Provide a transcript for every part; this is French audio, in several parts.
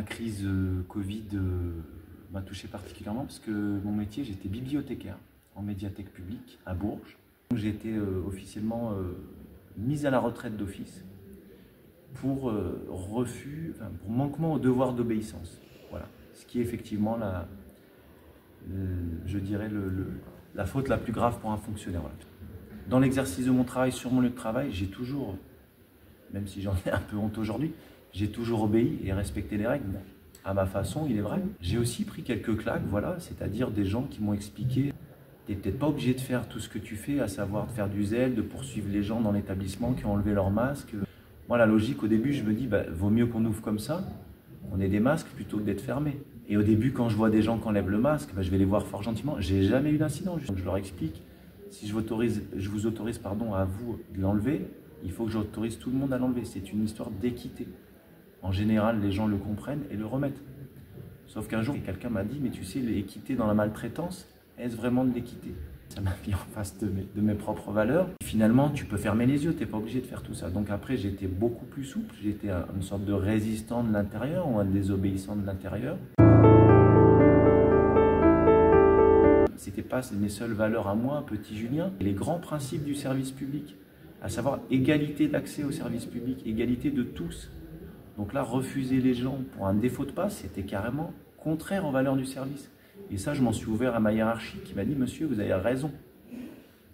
La crise Covid m'a touché particulièrement parce que mon métier, j'étais bibliothécaire en médiathèque publique à Bourges. J'ai été officiellement mise à la retraite d'office pour pour manquement au devoir d'obéissance. Voilà, ce qui est effectivement je dirais la faute la plus grave pour un fonctionnaire. Voilà. Dans l'exercice de mon travail, sur mon lieu de travail, j'ai toujours, même si j'en ai un peu honte aujourd'hui, j'ai toujours obéi et respecté les règles. À ma façon, il est vrai. J'ai aussi pris quelques claques, voilà, c'est-à-dire des gens qui m'ont expliqué t'es peut-être pas obligé de faire tout ce que tu fais, à savoir de faire du zèle, de poursuivre les gens dans l'établissement qui ont enlevé leur masque. Moi, la logique, au début, je me dis, vaut mieux qu'on ouvre comme ça, qu'on ait des masques plutôt que d'être fermés. Et au début, quand je vois des gens qui enlèvent le masque, je vais les voir fort gentiment. J'ai jamais eu d'incident. Donc je leur explique, si je vous autorise à vous de l'enlever, il faut que j'autorise tout le monde à l'enlever. C'est une histoire d'équité. En général, les gens le comprennent et le remettent. Sauf qu'un jour, quelqu'un m'a dit, mais tu sais, l'équité dans la maltraitance, est-ce vraiment de l'équité? Ça m'a mis en face de mes propres valeurs. Et finalement, tu peux fermer les yeux, tu n'es pas obligé de faire tout ça. Donc après, j'étais beaucoup plus souple, j'étais une sorte de résistant de l'intérieur ou un désobéissant de l'intérieur. C'était pas mes seules valeurs à moi, petit Julien. Les grands principes du service public, à savoir égalité d'accès au service public, égalité de tous. Donc là, refuser les gens pour un défaut de passe, c'était carrément contraire aux valeurs du service. Et ça, je m'en suis ouvert à ma hiérarchie qui m'a dit « Monsieur, vous avez raison ».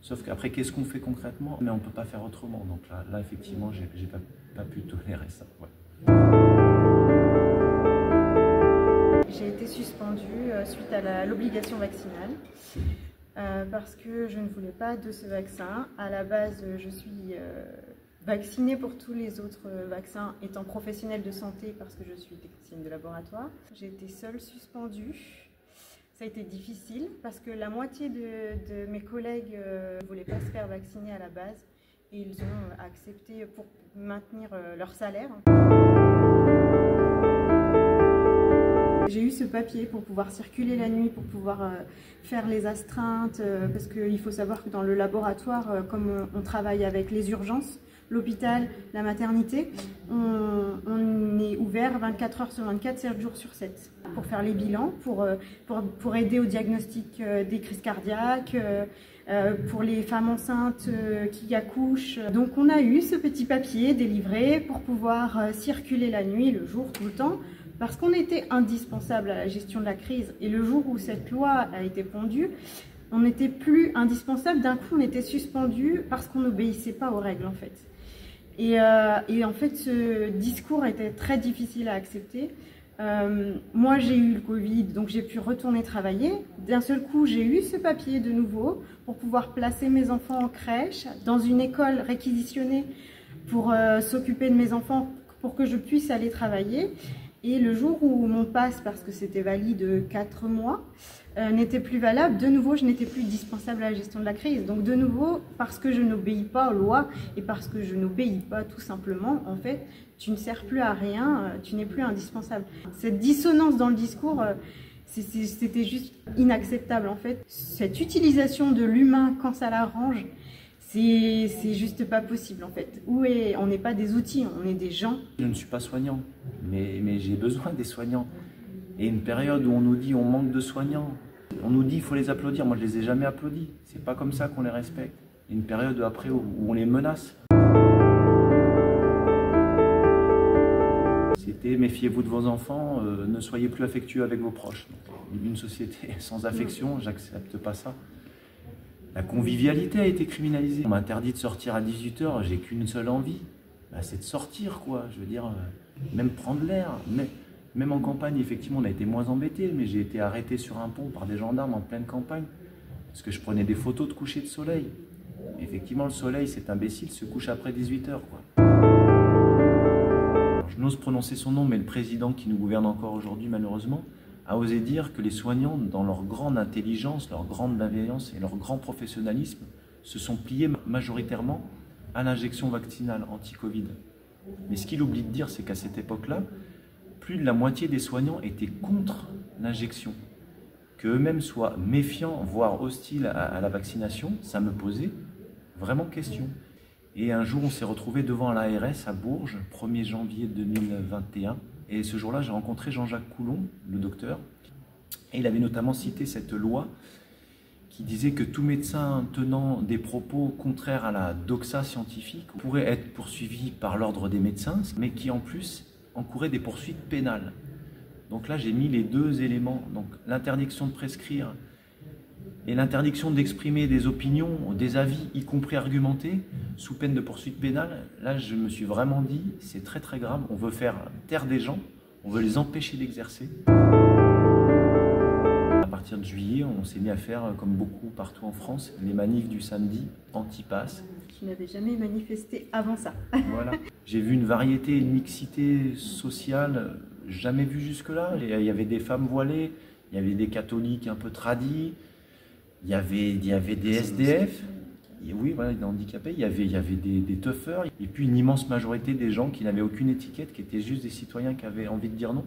Sauf qu'après, qu'est-ce qu'on fait concrètement? Mais on ne peut pas faire autrement. Donc là effectivement, je n'ai pas pu tolérer ça. Ouais. J'ai été suspendue suite à l'obligation vaccinale parce que je ne voulais pas de ce vaccin. À la base, je suis vaccinée pour tous les autres vaccins étant professionnelle de santé parce que je suis technicienne de laboratoire. J'ai été seule suspendue. Ça a été difficile parce que la moitié de mes collègues ne voulaient pas se faire vacciner à la base et ils ont accepté pour maintenir leur salaire. J'ai eu ce papier pour pouvoir circuler la nuit, pour pouvoir faire les astreintes, parce qu'il faut savoir que dans le laboratoire, comme on travaille avec les urgences, l'hôpital, la maternité, on est ouvert 24 heures sur 24, 7 jours sur 7 pour faire les bilans, pour aider au diagnostic des crises cardiaques, pour les femmes enceintes qui accouchent. Donc on a eu ce petit papier délivré pour pouvoir circuler la nuit, le jour, tout le temps, parce qu'on était indispensable à la gestion de la crise. Et le jour où cette loi a été pondue, on n'était plus indispensable, d'un coup on était suspendu parce qu'on n'obéissait pas aux règles en fait. Et en fait ce discours était très difficile à accepter. Moi j'ai eu le Covid, donc j'ai pu retourner travailler. D'un seul coup j'ai eu ce papier de nouveau pour pouvoir placer mes enfants en crèche, dans une école réquisitionnée pour s'occuper de mes enfants, pour que je puisse aller travailler. Et le jour où mon pass, parce que c'était valide 4 mois, n'était plus valable, de nouveau je n'étais plus dispensable à la gestion de la crise. Donc de nouveau, parce que je n'obéis pas aux lois et parce que je n'obéis pas tout simplement, en fait, tu ne sers plus à rien, tu n'es plus indispensable. Cette dissonance dans le discours, c'était juste inacceptable en fait. Cette utilisation de l'humain quand ça l'arrange, c'est juste pas possible en fait. On n'est pas des outils, on est des gens. Je ne suis pas soignant, mais j'ai besoin des soignants. Et une période où on nous dit on manque de soignants, on nous dit il faut les applaudir, moi je les ai jamais applaudis. C'est pas comme ça qu'on les respecte. Il y a une période après où on les menace. C'était méfiez-vous de vos enfants, ne soyez plus affectueux avec vos proches. Une société sans affection, j'accepte pas ça. La convivialité a été criminalisée. On m'interdit de sortir à 18 h, j'ai qu'une seule envie, c'est de sortir quoi. Je veux dire, même prendre l'air. Même en campagne, effectivement, on a été moins embêtés, mais j'ai été arrêté sur un pont par des gendarmes en pleine campagne, parce que je prenais des photos de coucher de soleil. Et effectivement, le soleil, cet imbécile, se couche après 18 h quoi. Alors, je n'ose prononcer son nom, mais le président qui nous gouverne encore aujourd'hui, malheureusement, a osé dire que les soignants, dans leur grande intelligence, leur grande bienveillance et leur grand professionnalisme, se sont pliés majoritairement à l'injection vaccinale anti-Covid. Mais ce qu'il oublie de dire, c'est qu'à cette époque-là, plus de la moitié des soignants étaient contre l'injection. Qu'eux-mêmes soient méfiants, voire hostiles à la vaccination, ça me posait vraiment question. Et un jour, on s'est retrouvé devant l'ARS à Bourges, 1er janvier 2021, Et ce jour-là, j'ai rencontré Jean-Jacques Coulon, le docteur, et il avait notamment cité cette loi qui disait que tout médecin tenant des propos contraires à la doxa scientifique pourrait être poursuivi par l'ordre des médecins, mais qui en plus encourait des poursuites pénales. Donc là, j'ai mis les deux éléments, donc l'interdiction de prescrire et l'interdiction d'exprimer des opinions, des avis, y compris argumentés, sous peine de poursuite pénale. Là, je me suis vraiment dit, c'est très très grave, on veut faire taire des gens, on veut les empêcher d'exercer. À partir de juillet, on s'est mis à faire, comme beaucoup partout en France, les manifs du samedi, anti-pass. Je n'avais jamais manifesté avant ça. Voilà. J'ai vu une variété et une mixité sociale jamais vue jusque-là. Il y avait des femmes voilées, il y avait des catholiques un peu tradis, il y avait des SDF, oui, voilà, des handicapés, il y avait des toughers, et puis une immense majorité des gens qui n'avaient aucune étiquette, qui étaient juste des citoyens qui avaient envie de dire non.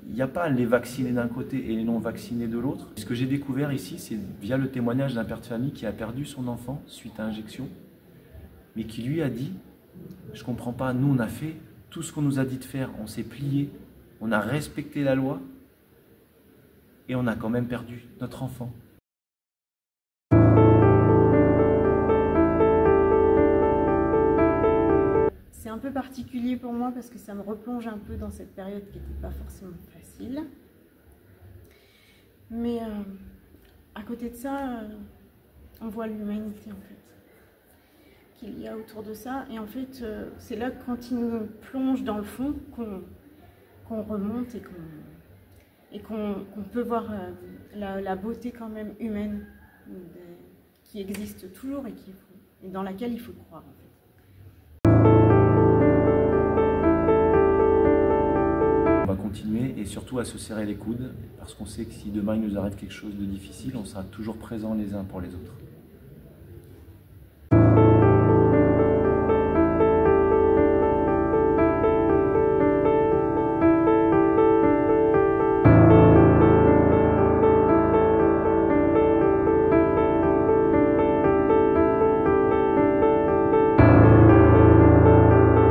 Il n'y a pas les vaccinés d'un côté et les non vaccinés de l'autre. Ce que j'ai découvert ici, c'est via le témoignage d'un père de famille qui a perdu son enfant suite à injection, mais qui lui a dit « Je ne comprends pas, nous on a fait tout ce qu'on nous a dit de faire, on s'est plié, on a respecté la loi, et on a quand même perdu notre enfant. » C'est un peu particulier pour moi parce que ça me replonge un peu dans cette période qui n'était pas forcément facile. Mais à côté de ça, on voit l'humanité en fait qu'il y a autour de ça. Et en fait, c'est là que quand il nous plonge dans le fond qu'on remonte et qu'on peut voir la beauté quand même humaine qui existe toujours et dans laquelle il faut croire en fait. On va continuer et surtout à se serrer les coudes parce qu'on sait que si demain il nous arrive quelque chose de difficile, on sera toujours présents les uns pour les autres.